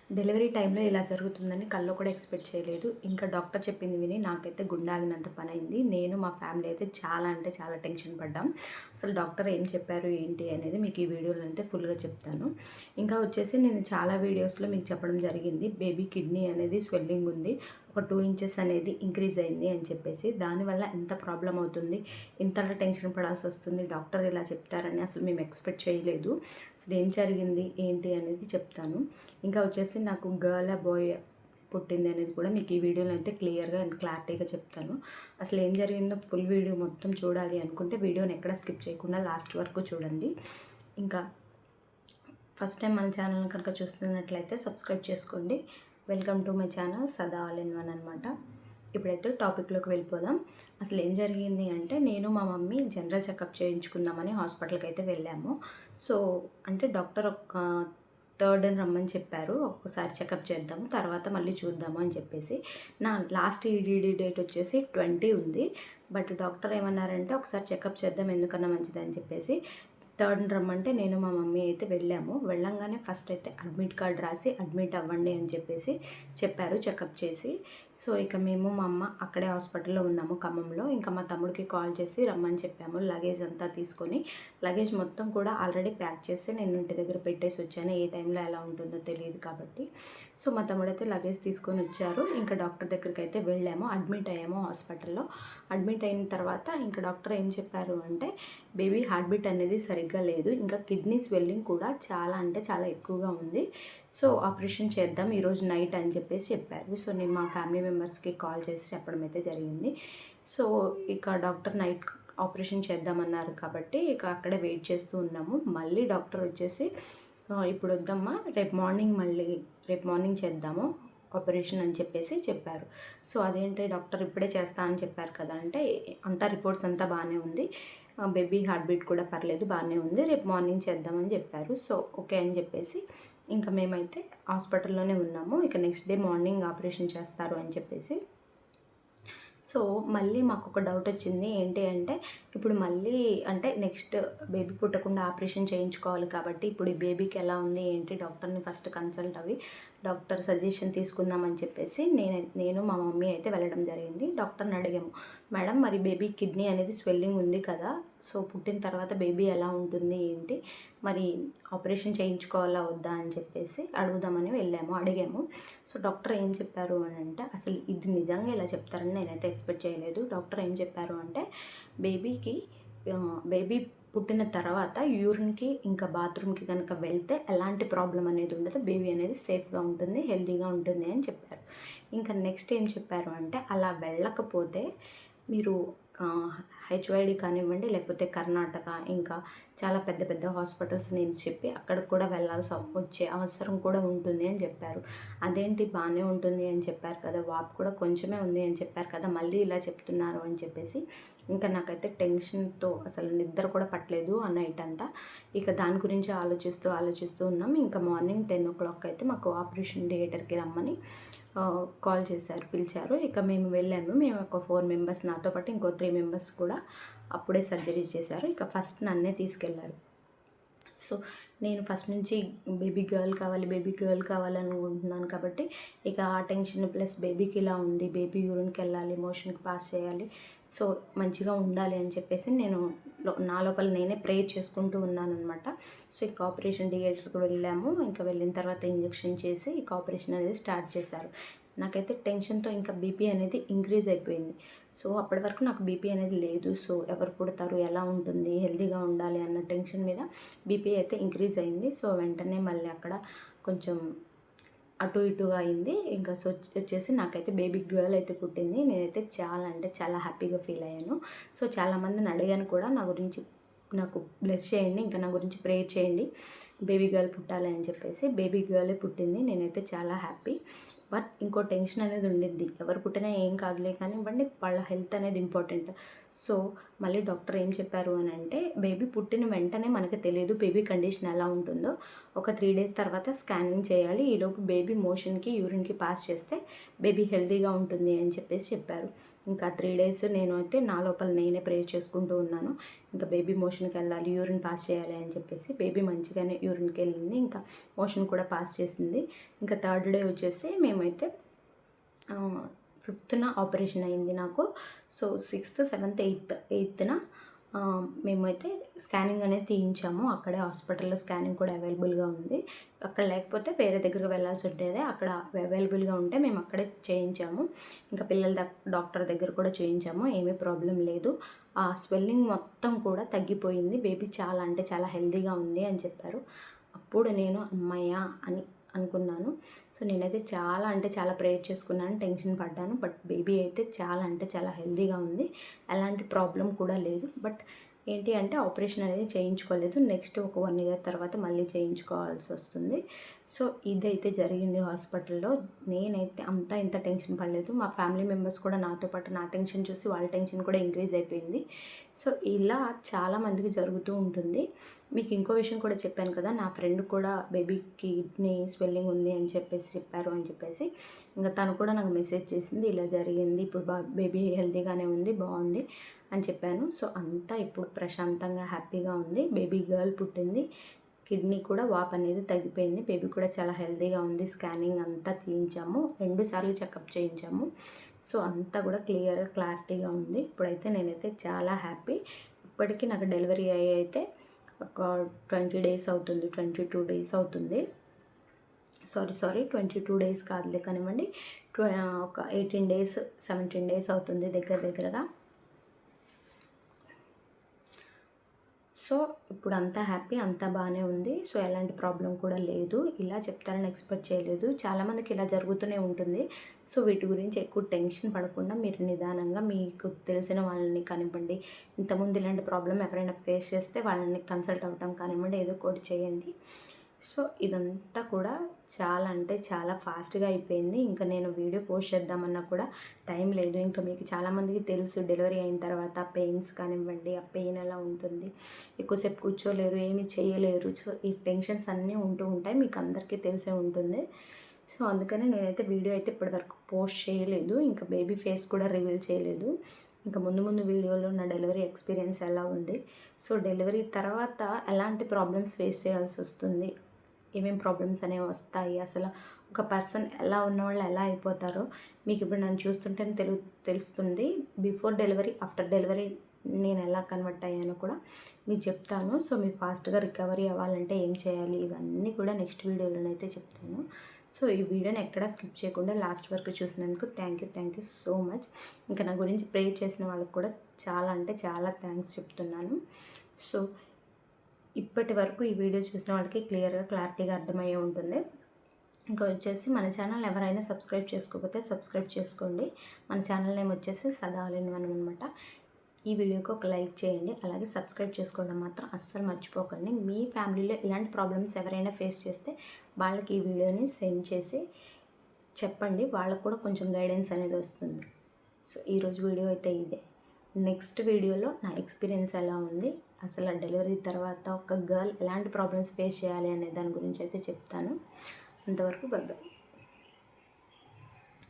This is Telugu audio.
డెలివరీ టైంలో ఇలా జరుగుతుందని కల్లో కూడా ఎక్స్పెక్ట్ చేయలేదు. ఇంకా డాక్టర్ చెప్పింది విని నాకైతే గుండె ఆగినంత పనైంది. నేను మా ఫ్యామిలీ అయితే చాలా అంటే చాలా టెన్షన్ పడ్డాం. అసలు డాక్టర్ ఏం చెప్పారు ఏంటి అనేది మీకు ఈ వీడియోలో అయితే ఫుల్‌గా చెప్తాను. ఇంకా వచ్చేసి నేను చాలా వీడియోస్‌లో మీకు చెప్పడం జరిగింది. బేబీ కిడ్నీ అనేది స్వెల్లింగ్ ఉంది. ఒక 2 ఇంచెస్ అనేది ఇంక్రీజ్ అయింది అని చెప్పేసి. దానివల్ల ఎంత ప్రాబ్లమ్ అవుతుంది, ఇంతలా టెన్షన్ పడాల్సి వస్తుంది, డాక్టర్ ఇలా చెప్తారని అసలు మేము ఎక్స్పెక్ట్ చేయలేదు. అసలు ఏం జరిగింది ఏంటి అనేది చెప్తాను. ఇంకా వచ్చేసి నాకు గర్ల్ బాయ్ పుట్టింది అనేది కూడా మీకు ఈ వీడియోలో అయితే క్లియర్గా అండ్ క్లారిటీగా చెప్తాను. అసలు ఏం జరిగిందో ఫుల్ వీడియో మొత్తం చూడాలి అనుకుంటే వీడియోని ఎక్కడ స్కిప్ చేయకుండా లాస్ట్ వరకు చూడండి. ఇంకా ఫస్ట్ టైం మన ఛానల్ని కనుక చూస్తున్నట్లయితే సబ్స్క్రైబ్ చేసుకోండి. వెల్కమ్ టు మై ఛానల్ సదా ఆల్ ఇన్ వన్ అనమాట. ఇప్పుడైతే టాపిక్లోకి వెళ్ళిపోదాం. అసలు ఏం జరిగింది అంటే నేను మా మమ్మీ జనరల్ చెకప్ చేయించుకుందామని హాస్పిటల్కి అయితే వెళ్ళాము. సో అంటే డాక్టర్ ఒక థర్డ్‌ని రమ్మని చెప్పారు. ఒక్కసారి చెకప్ చేద్దాము, తర్వాత మళ్ళీ చూద్దాము అని చెప్పేసి. నా లాస్ట్ ఈడీడీ డేట్ వచ్చేసి 20 ఉంది. బట్ డాక్టర్ ఏమన్నారంటే ఒకసారి చెకప్ చేద్దాం ఎందుకన్నా మంచిదని చెప్పేసి థర్డ్‌ని రమ్మంటే నేను మా మమ్మీ అయితే వెళ్ళాము. వెళ్ళంగానే ఫస్ట్ అయితే అడ్మిట్ కార్డ్ రాసి అడ్మిట్ అవ్వండి అని చెప్పేసి చెప్పారు చెకప్ చేసి. సో ఇక మేము మా అమ్మ అక్కడే హాస్పిటల్లో ఉన్నాము ఖమ్మంలో. ఇంకా మా తమ్ముడికి కాల్ చేసి రమ్మని చెప్పాము. లగేజ్ అంతా తీసుకొని, లగేజ్ మొత్తం కూడా ఆల్రెడీ ప్యాక్ చేసి నేను ఇంటి దగ్గర పెట్టేసి వచ్చాను. ఏ టైంలో ఎలా ఉంటుందో తెలియదు కాబట్టి. సో మా తమ్ముడైతే లగేజ్ తీసుకొని వచ్చారు. ఇంకా డాక్టర్ దగ్గరికి అయితే వెళ్ళాము, అడ్మిట్ అయ్యాము హాస్పిటల్లో. అడ్మిట్ అయిన తర్వాత ఇంకా డాక్టర్ ఏం చెప్పారు అంటే బేబీ హార్ట్ బీట్ అనేది సరిగ్గా లేదు, ఇంకా కిడ్నీ స్వెల్లింగ్ కూడా చాలా అంటే చాలా ఎక్కువగా ఉంది. సో ఆపరేషన్ చేద్దాం ఈరోజు నైట్ అని చెప్పేసి చెప్పారు. సో నేను మా ఫ్యామిలీ మెంబర్స్కి కాల్ చేసి చెప్పడం అయితే జరిగింది. సో ఇక డాక్టర్ నైట్ ఆపరేషన్ చేద్దామన్నారు కాబట్టి ఇక అక్కడే వెయిట్ చేస్తూ ఉన్నాము. మళ్ళీ డాక్టర్ వచ్చేసి ఇప్పుడు వద్దమ్మా, రేపు మార్నింగ్ చేద్దాము ఆపరేషన్ అని చెప్పేసి చెప్పారు. సో అదేంటి డాక్టర్ ఇప్పుడే చేస్తా అని చెప్పారు కదా అంటే, అంతా రిపోర్ట్స్ అంతా బాగానే ఉంది, బేబీ హార్ట్ బీట్ కూడా పర్లేదు బాగానే ఉంది, రేపు మార్నింగ్ చేద్దామని చెప్పారు. సో ఓకే అని చెప్పేసి ఇంకా మేమైతే హాస్పిటల్లోనే ఉన్నాము. ఇక నెక్స్ట్ డే మార్నింగ్ ఆపరేషన్ చేస్తారు అని చెప్పేసి. సో మళ్ళీ మాకు ఒక డౌట్ వచ్చింది. ఏంటి అంటే ఇప్పుడు మళ్ళీ అంటే నెక్స్ట్ బేబీ పుట్టకుండా ఆపరేషన్ చేయించుకోవాలి కాబట్టి ఇప్పుడు ఈ బేబీకి ఎలా ఉంది ఏంటి డాక్టర్ని ఫస్ట్ కన్సల్ట్ అవి డాక్టర్ సజెషన్ తీసుకుందామని చెప్పేసి నేను మా మమ్మీ అయితే వెళ్ళడం జరిగింది. డాక్టర్ని అడిగాము, మేడం మరి బేబీ కిడ్నీ అనేది స్వెల్లింగ్ ఉంది కదా, సో పుట్టిన తర్వాత బేబీ ఎలా ఉంటుంది ఏంటి, మరి ఆపరేషన్ చేయించుకోవాలా వద్దా అని చెప్పేసి అడుగుదామని అడిగాము. సో డాక్టర్ ఏం చెప్పారు అని అంటే, అసలు ఇది నిజంగా ఇలా చెప్తారని నేనైతే ఎక్స్పెక్ట్ చేయలేదు. డాక్టర్ ఏం చెప్పారు అంటే బేబీ పుట్టిన తర్వాత యూరిన్కి ఇంకా బాత్రూమ్కి కనుక వెళ్తే ఎలాంటి ప్రాబ్లం అనేది ఉండదు, బేబీ అనేది సేఫ్గా ఉంటుంది, హెల్తీగా ఉంటుంది అని చెప్పారు. ఇంకా నెక్స్ట్ ఏం చెప్పారు అంటే అలా వెళ్ళకపోతే మీరు హెచ్వైడి కానివ్వండి లేకపోతే కర్ణాటక ఇంకా చాలా పెద్ద పెద్ద హాస్పిటల్స్ నేమ్స్ చెప్పి అక్కడికి కూడా వచ్చే అవసరం కూడా ఉంటుంది అని చెప్పారు. అదేంటి బాగానే ఉంటుంది అని చెప్పారు కదా, వాపు కూడా కొంచెమే ఉంది అని చెప్పారు కదా, మళ్ళీ ఇలా చెప్తున్నారు అని చెప్పేసి ఇంకా నాకైతే టెన్షన్తో అసలు నిద్ర కూడా పట్టలేదు ఆ నైట్ అంతా. ఇక దాని గురించి ఆలోచిస్తూ ఉన్నాం. ఇంకా మార్నింగ్ 10 o'clock అయితే మాకు ఆపరేషన్ థియేటర్కి రమ్మని కాల్ చేశారు, పిలిచారు. ఇక మేము వెళ్ళాము. మేము ఒక 4 మెంబర్స్, నాతో పాటు ఇంకో 3 మెంబర్స్ కూడా అప్పుడే సర్జరీ చేశారు. ఇక ఫస్ట్ నన్నే తీసుకెళ్లారు. సో నేను ఫస్ట్ నుంచి బేబీ గర్ల్ కావాలనుకుంటున్నాను కాబట్టి ఇక ఆ టెన్షన్ ప్లస్ బేబీకి ఇలా ఉంది, బేబీ యూరిన్కి వెళ్ళాలి, మోషన్కి పాస్ చేయాలి, సో మంచిగా ఉండాలి అని చెప్పేసి నేను నా లోపల నేనే ప్రేయర్ చేసుకుంటూ ఉన్నాను అనమాట. సో ఇక ఆపరేషన్ థియేటర్కి వెళ్ళాము. ఇంకా వెళ్ళిన తర్వాత ఇంజెక్షన్ చేసి ఇక ఆపరేషన్ అనేది స్టార్ట్ చేశారు. నాకైతే టెన్షన్తో ఇంకా బీపీ అనేది ఇంక్రీజ్ అయిపోయింది. సో అప్పటి వరకు నాకు బీపీ అనేది లేదు. సో ఎవరు పుడతారు, ఎలా ఉంటుంది, హెల్తీగా ఉండాలి అన్న టెన్షన్ మీద బీపీ అయితే ఇంక్రీజ్ అయింది. సో వెంటనే మళ్ళీ అక్కడ కొంచెం అటు ఇటుగా అయింది. ఇంకా సో వచ్చేసి నాకైతే బేబీ గర్ల్ అయితే పుట్టింది. నేనైతే చాలా అంటే చాలా హ్యాపీగా ఫీల్ అయ్యాను. సో చాలామందిని అడిగాను కూడా నా గురించి నాకు బ్లెస్ చేయండి, ఇంకా నా గురించి ప్రేయర్ చేయండి, బేబీ గర్ల్ పుట్టాలి అని చెప్పేసి. బేబీ గర్లే పుట్టింది. నేనైతే చాలా హ్యాపీ. బట్ ఇంకో టెన్షన్ అనేది ఉండిద్ది, ఎవరు పుట్టినా ఏం కాదులే కానివ్వండి, వాళ్ళ హెల్త్ అనేది ఇంపార్టెంట్. సో మళ్ళీ డాక్టర్ ఏం చెప్పారు అని అంటే, బేబీ పుట్టిన వెంటనే మనకు తెలియదు బేబీ కండిషన్ ఎలా ఉంటుందో. ఒక 3 డేస్ తర్వాత స్కానింగ్ చేయాలి. ఈలోపు బేబీ మోషన్కి యూరిన్కి పాస్ చేస్తే బేబీ హెల్తీగా ఉంటుంది అని చెప్పారు. ఇంకా 3 డేస్ నేను అయితే నా లోపల నేనే ప్రేయర్ చేసుకుంటూ ఉన్నాను. ఇంకా బేబీ మోషన్కి వెళ్ళాలి, యూరిన్ పాస్ చేయాలి అని చెప్పేసి. బేబీ మంచిగానే యూరిన్కి వెళ్ళింది, ఇంకా మోషన్ కూడా పాస్ చేసింది. ఇంకా 3rd డే వచ్చేసి మేమైతే 5th ఆపరేషన్ అయింది నాకు. సో 6th, 7th, 8th మేమైతే స్కానింగ్ అనేది తీయించాము. అక్కడే హాస్పిటల్లో స్కానింగ్ కూడా అవైలబుల్గా ఉంది. అక్కడ లేకపోతే వేరే దగ్గరికి వెళ్ళాల్సి ఉండేది. అక్కడ అవైలబుల్గా ఉంటే మేము అక్కడే చేయించాము. ఇంకా పిల్లల డాక్టర్ దగ్గర కూడా చేయించాము. ఏమీ ప్రాబ్లం లేదు. ఆ స్వెల్లింగ్ మొత్తం కూడా తగ్గిపోయింది. బేబీ చాలా అంటే చాలా హెల్తీగా ఉంది అని చెప్పారు. అప్పుడు నేను అమ్మయ్య అని అనుకున్నాను. సో నేనైతే చాలా అంటే చాలా ప్రేయర్ చేసుకున్నాను, టెన్షన్ పడ్డాను. బట్ బేబీ అయితే చాలా అంటే చాలా హెల్తీగా ఉంది. ఎలాంటి ప్రాబ్లం కూడా లేదు. బట్ ఏంటి అంటే ఆపరేషన్ అనేది చేయించుకోలేదు. నెక్స్ట్ ఒక 1 ఇయర్ తర్వాత మళ్ళీ చేయించుకోవాల్సి వస్తుంది. సో ఇదైతే జరిగింది హాస్పిటల్లో. నేనైతే అంతా ఇంత టెన్షన్ పడలేదు. మా ఫ్యామిలీ మెంబర్స్ కూడా నాతో పాటు నా టెన్షన్ చూసి వాళ్ళ టెన్షన్ కూడా ఇంక్రీజ్ అయిపోయింది. సో ఇలా చాలామందికి జరుగుతూ ఉంటుంది. మీకు ఇంకో విషయం కూడా చెప్పాను కదా, నా ఫ్రెండ్ కూడా బేబీకి కిడ్నీ స్వెల్లింగ్ ఉంది అని చెప్పారు అని చెప్పేసి. ఇంకా తను కూడా నాకు మెసేజ్ చేసింది, ఇలా జరిగింది, ఇప్పుడు బేబీ హెల్తీగానే ఉంది, బాగుంది అని చెప్పాను. సో అంతా ఇప్పుడు ప్రశాంతంగా హ్యాపీగా ఉంది. బేబీ గర్ల్ పుట్టింది. కిడ్నీ కూడా వాప్ అనేది తగ్గిపోయింది. బేబీ కూడా చాలా హెల్తీగా ఉంది. స్కానింగ్ అంతా చేయించాము, 2 సార్లు చెకప్ చేయించాము. సో అంతా కూడా క్లారిటీగా ఉంది. ఇప్పుడైతే నేనైతే చాలా హ్యాపీ. ఇప్పటికీ నాకు డెలివరీ అయితే ఒక 20 డేస్ అవుతుంది, 22 డేస్ అవుతుంది. సారీ 22 డేస్ కాదులే కానివ్వండి, ఒక 18 డేస్ 17 డేస్ అవుతుంది దగ్గరగా. సో ఇప్పుడు అంతా హ్యాపీ, అంతా బాగానే ఉంది. సో ఎలాంటి ప్రాబ్లం కూడా లేదు. ఇలా చెప్తారని ఎక్స్పెక్ట్ చేయలేదు. చాలామందికి ఇలా జరుగుతూనే ఉంటుంది. సో వీటి గురించి ఎక్కువ టెన్షన్ పడకుండా మీరు నిదానంగా మీకు తెలిసిన వాళ్ళని కానివ్వండి, ఇంతకుముందు ఇలాంటి ప్రాబ్లం ఎవరైనా ఫేస్ చేస్తే వాళ్ళని కన్సల్ట్ అవ్వటం కానివ్వండి, ఏదో ఒకటి చేయండి. సో ఇదంతా కూడా చాలా అంటే చాలా ఫాస్ట్గా అయిపోయింది. ఇంకా నేను వీడియో పోస్ట్ చేద్దామన్నా కూడా టైం లేదు. ఇంకా మీకు చాలామందికి తెలుసు డెలివరీ అయిన తర్వాత పెయిన్స్ కానివ్వండి, ఆ పెయిన్ ఎలా ఉంటుంది, ఎక్కువసేపు కూర్చోలేరు, ఏమీ చేయలేరు. సో ఈ టెన్షన్స్ అన్నీ ఉంటూ ఉంటాయి, మీకు అందరికీ తెలిసే ఉంటుంది. సో అందుకని నేనైతే వీడియో అయితే ఇప్పటివరకు పోస్ట్ చేయలేదు. ఇంకా బేబీ ఫేస్ కూడా రివీల్ చేయలేదు. ఇంకా ముందు వీడియోలో నా డెలివరీ ఎక్స్పీరియన్స్ ఎలా ఉంది, సో డెలివరీ తర్వాత ఎలాంటి ప్రాబ్లమ్స్ ఫేస్ చేయాల్సి వస్తుంది, ఏమేమి ప్రాబ్లమ్స్ అనేవి వస్తాయి, అసలు ఒక పర్సన్ ఎలా ఉన్నవాళ్ళు ఎలా అయిపోతారో మీకు ఇప్పుడు నన్ను చూస్తుంటేనే తెలుస్తుంది. బిఫోర్ డెలివరీ, ఆఫ్టర్ డెలివరీ నేను ఎలా కన్వర్ట్ అయ్యానో కూడా మీకు చెప్తాను. సో మీరు ఫాస్ట్గా రికవరీ అవ్వాలంటే ఏం చేయాలి, ఇవన్నీ కూడా నెక్స్ట్ వీడియోలోనైతే చెప్తాను. సో ఈ వీడియోని ఎక్కడా స్కిప్ చేయకుండా లాస్ట్ వరకు చూసినందుకు థ్యాంక్ యూ సో మచ్. ఇంకా నా గురించి ప్రే చేసిన వాళ్ళకి కూడా చాలా అంటే చాలా థ్యాంక్స్ చెప్తున్నాను. సో ఇప్పటి వరకు ఈ వీడియో చూసిన వాళ్ళకి క్లారిటీగా అర్థమయ్యే ఉంటుంది. ఇంకా వచ్చేసి మన ఛానల్ ఎవరైనా సబ్స్క్రైబ్ చేసుకోకపోతే సబ్స్క్రైబ్ చేసుకోండి. మన ఛానల్ నేమ్ వచ్చేసి సదా ఆల్ ఇన్ వన్ అనమాట. ఈ వీడియోకి ఒక లైక్ చేయండి, అలాగే సబ్స్క్రైబ్ చేసుకోవడం మాత్రం అస్సలు మర్చిపోకండి. మీ ఫ్యామిలీలో ఇలాంటి ప్రాబ్లమ్స్ ఎవరైనా ఫేస్ చేస్తే వాళ్ళకి ఈ వీడియోని సెండ్ చేసి చెప్పండి, వాళ్ళకు కూడా కొంచెం గైడెన్స్ అనేది వస్తుంది. సో ఈరోజు వీడియో అయితే ఇదే. నెక్స్ట్ వీడియోలో నా ఎక్స్పీరియన్స్ ఎలా ఉంది, అసలు డెలివరీ తర్వాత ఒక గర్ల్ ఎలాంటి ప్రాబ్లమ్స్ ఫేస్ చేయాలి అనే దాని గురించి అయితే చెప్తాను. అంతవరకు బాయ్.